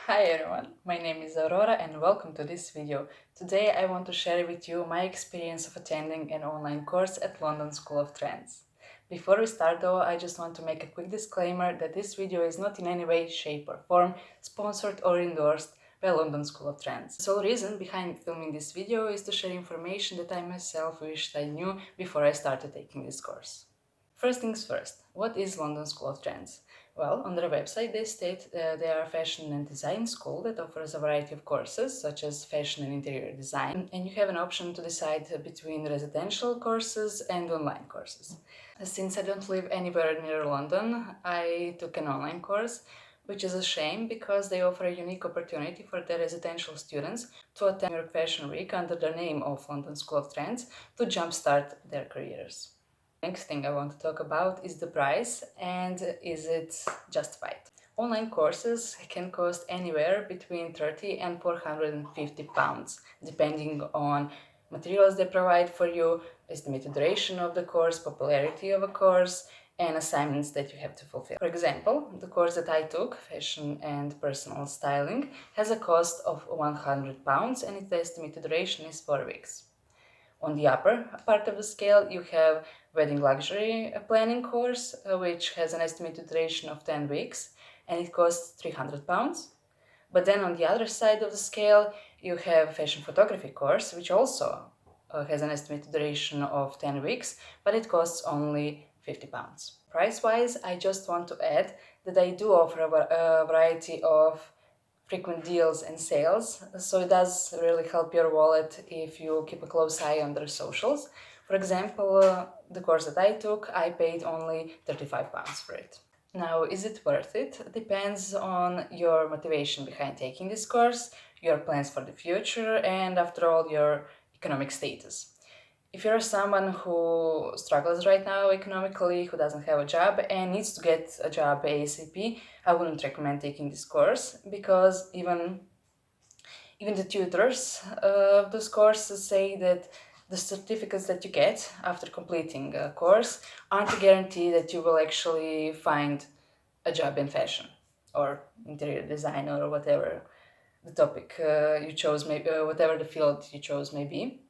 Hi everyone, my name is Aurora and welcome to this video. Today I want to share with you my experience of attending an online course at London School of Trends. Before we start though, I just want to make a quick disclaimer that this video is not in any way, shape or form sponsored or endorsed by London School of Trends. The sole reason behind filming this video is to share information that I myself wished I knew before I started taking this course. First things first, what is London School of Trends? Well, on their website they state they are a fashion and design school that offers a variety of courses such as fashion and interior design, and you have an option to decide between residential courses and online courses. Since I don't live anywhere near London, I took an online course, which is a shame because they offer a unique opportunity for the residential students to attend New York Fashion Week under the name of London School of Trends to jumpstart their careers. Next thing I want to talk about is the price and is it justified. Online courses can cost anywhere between 30 and 450 pounds, depending on materials they provide for you, estimated duration of the course, popularity of a course, and assignments that you have to fulfill. For example, the course that I took, Fashion and Personal Styling, has a cost of 100 pounds and its estimated duration is 4 weeks. On the upper part of the scale, you have Wedding Luxury Planning course, which has an estimated duration of 10 weeks and it costs 300 pounds. But then on the other side of the scale, you have Fashion Photography course, which also has an estimated duration of 10 weeks, but it costs only 50 pounds. Price-wise, I just want to add that I do offer a variety of frequent deals and sales, so it does really help your wallet if you keep a close eye on their socials. For example, the course that I took, I paid only 35 pounds for it. Now, is it worth it? Depends on your motivation behind taking this course, your plans for the future, and after all, your economic status. If you're someone who struggles right now economically, who doesn't have a job and needs to get a job ASAP, I wouldn't recommend taking this course because even the tutors of those courses say that the certificates that you get after completing a course aren't a guarantee that you will actually find a job in fashion or interior design or whatever the topic you chose, maybe whatever the field you chose may be.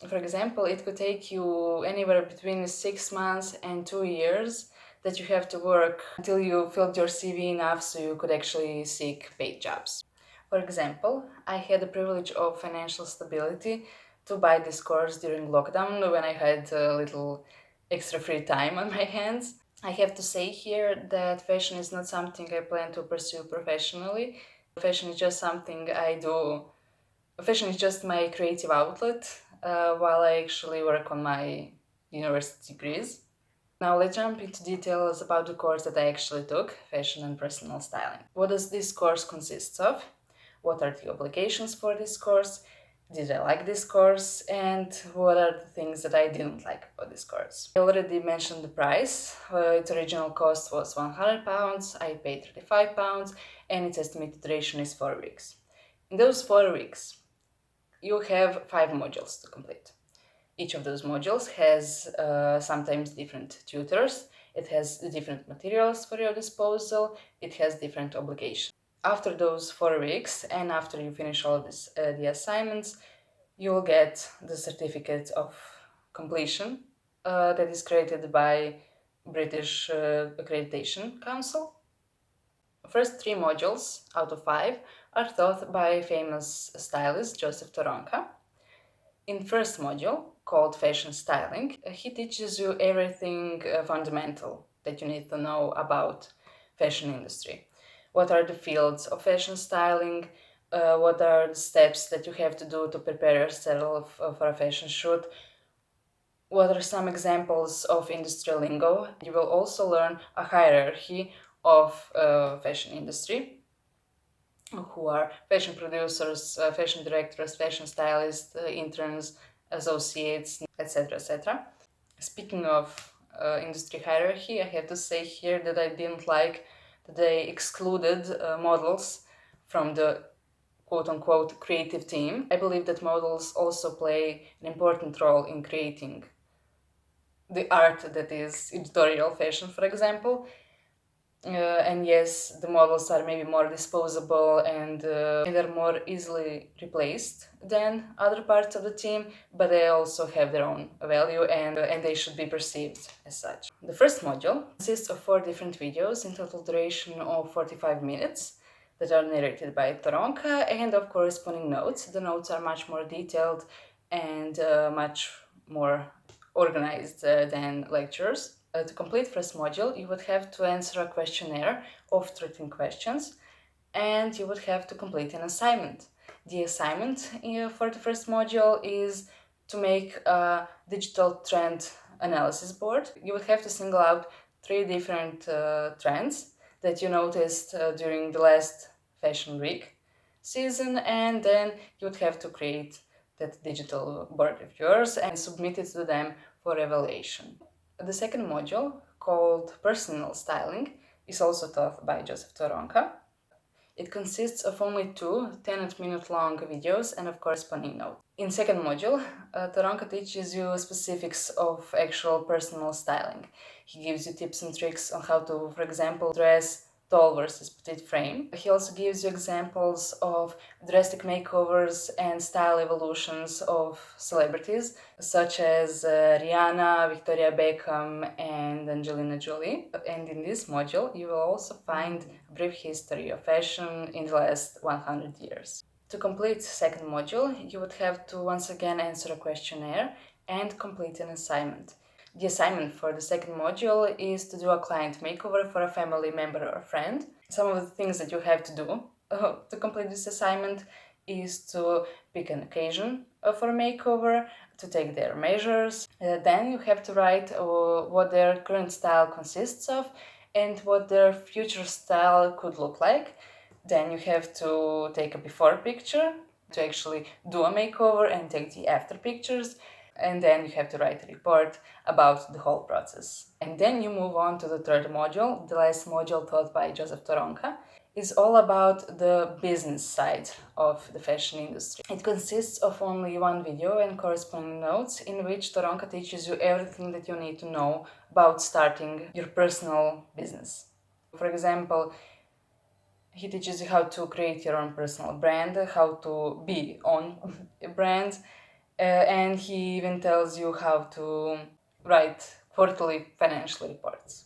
For example, it could take you anywhere between 6 months and 2 years that you have to work until you filled your CV enough so you could actually seek paid jobs. For example, I had the privilege of financial stability to buy this course during lockdown when I had a little extra free time on my hands. I have to say here that fashion is not something I plan to pursue professionally. Fashion is just something I do. Fashion is just my creative outlet while I actually work on my university degrees. Now let's jump into details about the course that I actually took, Fashion and Personal Styling. What does this course consist of? What are the obligations for this course? Did I like this course? And what are the things that I didn't like about this course? I already mentioned the price. Its original cost was £100, I paid £35, and its estimated duration is 4 weeks. In those 4 weeks, you have 5 modules to complete. Each of those modules has sometimes different tutors, it has different materials for your disposal, it has different obligations. After those 4 weeks and after you finish all the assignments, you will get the certificate of completion that is created by British Accreditation Council. First 3 modules out of 5 are taught by famous stylist Joseph Toronka. In first module, called Fashion Styling, he teaches you everything fundamental that you need to know about fashion industry. What are the fields of fashion styling? What are the steps that you have to do to prepare yourself for a fashion shoot? What are some examples of industry lingo? You will also learn a hierarchy of fashion industry, who are fashion producers, fashion directors, fashion stylists, interns, associates, etc. etc. Speaking of industry hierarchy, I have to say here that I didn't like that they excluded models from the quote-unquote creative team. I believe that models also play an important role in creating the art that is editorial fashion, for example. And yes, the models are maybe more disposable and they're more easily replaced than other parts of the team, but they also have their own value and they should be perceived as such. The first module consists of 4 different videos in total duration of 45 minutes that are narrated by Toronka and of corresponding notes. The notes are much more detailed and much more organized than lectures. To complete first module, you would have to answer a questionnaire of 13 questions and you would have to complete an assignment. The assignment for the first module is to make a digital trend analysis board. You would have to single out 3 different trends that you noticed during the last Fashion Week season, and then you would have to create that digital board of yours and submit it to them for evaluation. The second module, called Personal Styling, is also taught by Joseph Toronka. It consists of only 2 10-minute long videos and of corresponding notes. In second module, Toronka teaches you specifics of actual personal styling. He gives you tips and tricks on how to, for example, dress tall versus petite frame. He also gives you examples of drastic makeovers and style evolutions of celebrities, such as Rihanna, Victoria Beckham, and Angelina Jolie. And in this module, you will also find a brief history of fashion in the last 100 years. To complete second module, you would have to once again answer a questionnaire and complete an assignment. The assignment for the second module is to do a client makeover for a family member or friend. Some of the things that you have to do to complete this assignment is to pick an occasion for a makeover, to take their measures. Then you have to write what their current style consists of and what their future style could look like. Then you have to take a before picture to actually do a makeover and take the after pictures. And then you have to write a report about the whole process. And then you move on to the third module, the last module taught by Joseph Toronka. It's all about the business side of the fashion industry. It consists of only 1 video and corresponding notes in which Toronka teaches you everything that you need to know about starting your personal business. For example, he teaches you how to create your own personal brand, how to be on a brand, and he even tells you how to write quarterly financial reports.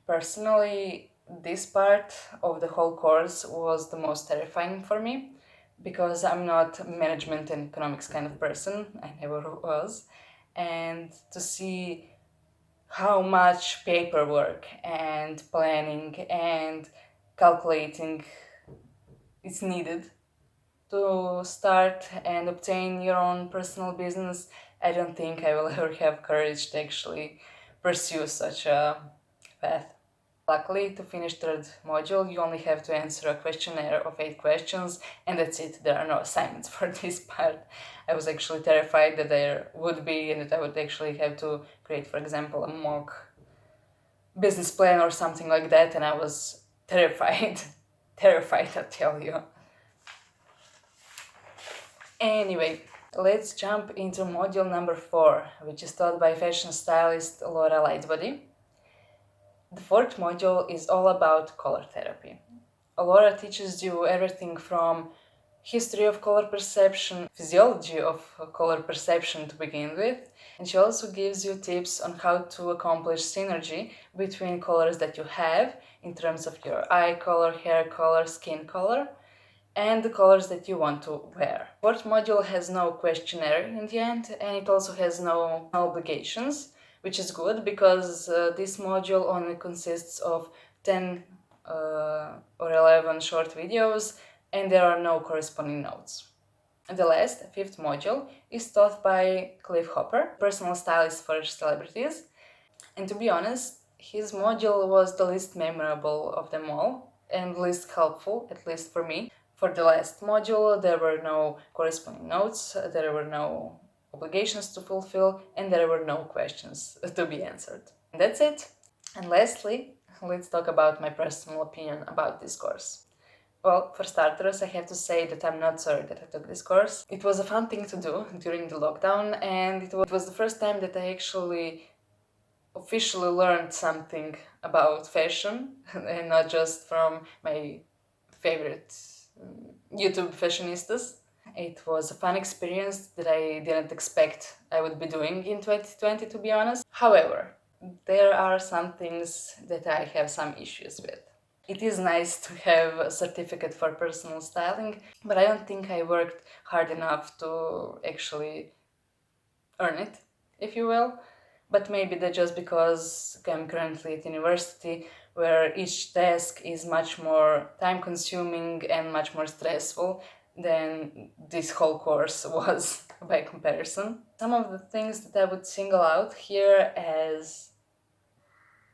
Personally, this part of the whole course was the most terrifying for me because I'm not a management and economics kind of person, I never was, and to see how much paperwork and planning and calculating is needed to start and obtain your own personal business, I don't think I will ever have courage to actually pursue such a path. Luckily, to finish third module, you only have to answer a questionnaire of 8 questions, and that's it. There are no assignments for this part. I was actually terrified that there would be, and that I would actually have to create, for example, a mock business plan or something like that, and I was terrified. Terrified, I tell you. Anyway, let's jump into module number 4, which is taught by fashion stylist Aurora Lightbody. The fourth module is all about color therapy. Aurora teaches you everything from history of color perception, physiology of color perception to begin with, and she also gives you tips on how to accomplish synergy between colors that you have in terms of your eye color, hair color, skin color, and the colors that you want to wear. Fourth module has no questionnaire in the end, and it also has no obligations, which is good because this module only consists of 10 or 11 short videos, and there are no corresponding notes. And the last, fifth module, is taught by Cliff Hopper, personal stylist for celebrities. And to be honest, his module was the least memorable of them all, and least helpful, at least for me. For the last module, there were no corresponding notes, there were no obligations to fulfill, and there were no questions to be answered. And that's it. And lastly, let's talk about my personal opinion about this course. Well, for starters, I have to say that I'm not sorry that I took this course. It was a fun thing to do during the lockdown, and it was the first time that I actually officially learned something about fashion and not just from my favorite YouTube fashionistas. It was a fun experience that I didn't expect I would be doing in 2020, to be honest. However, there are some things that I have some issues with. It is nice to have a certificate for personal styling, but I don't think I worked hard enough to actually earn it, if you will. But maybe that's just because I'm currently at university where each task is much more time consuming and much more stressful than this whole course was by comparison. Some of the things that I would single out here as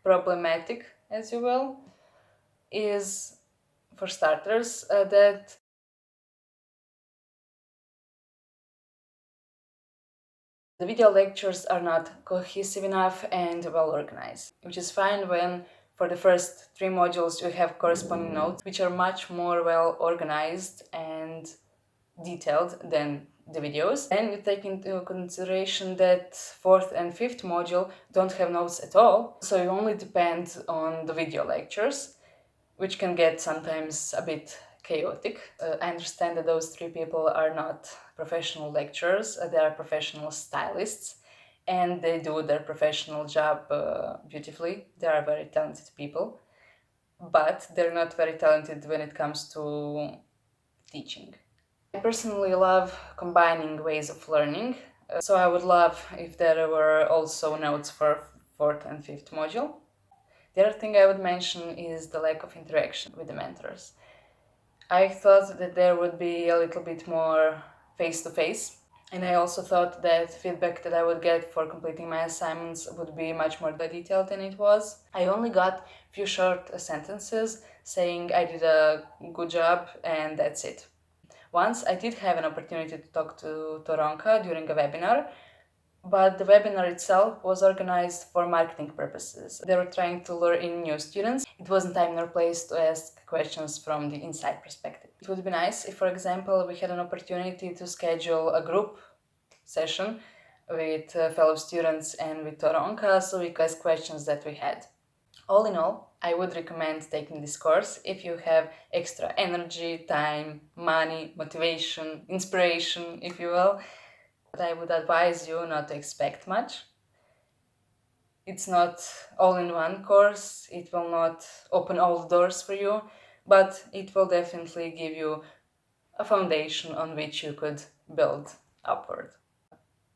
problematic, as you will, is for starters that the video lectures are not cohesive enough and well organized, which is fine when for the first 3 modules you have corresponding notes which are much more well organized and detailed than the videos. And you take into consideration that fourth and fifth module don't have notes at all, so you only depend on the video lectures, which can get sometimes a bit chaotic. I understand that those 3 people are not professional lecturers, they are professional stylists, and they do their professional job beautifully. They are very talented people, but they're not very talented when it comes to teaching. I personally love combining ways of learning, so I would love if there were also notes for fourth and fifth module. The other thing I would mention is the lack of interaction with the mentors. I thought that there would be a little bit more face to face, and I also thought that feedback that I would get for completing my assignments would be much more detailed than it was. I only got a few short sentences saying I did a good job and that's it. Once I did have an opportunity to talk to Toronka during a webinar, but the webinar itself was organized for marketing purposes. They were trying to lure in new students. It wasn't time nor place to ask questions from the inside perspective. It would be nice if, for example, we had an opportunity to schedule a group session with fellow students and with Toronka so we could ask questions that we had. All in all, I would recommend taking this course if you have extra energy, time, money, motivation, inspiration, if you will. But I would advise you not to expect much. It's not all-in-one course, it will not open all the doors for you, but it will definitely give you a foundation on which you could build upward.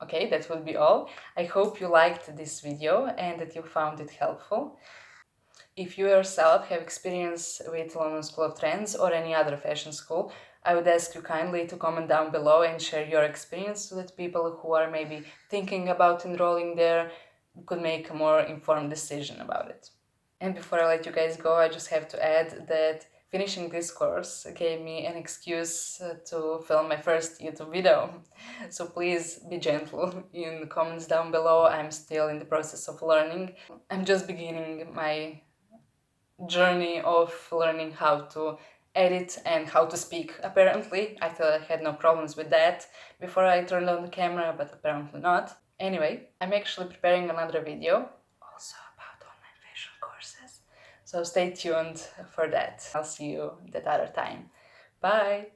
Okay, that would be all. I hope you liked this video and that you found it helpful. If you yourself have experience with London School of Trends or any other fashion school, I would ask you kindly to comment down below and share your experience so that people who are maybe thinking about enrolling there could make a more informed decision about it. And before I let you guys go, I just have to add that finishing this course gave me an excuse to film my first YouTube video. So please be gentle in the comments down below. I'm still in the process of learning. I'm just beginning my journey of learning how to edit and how to speak. Apparently, I thought I had no problems with that before I turned on the camera, but apparently not. Anyway, I'm actually preparing another video also about online fashion courses, so stay tuned for that. I'll see you that other time. Bye!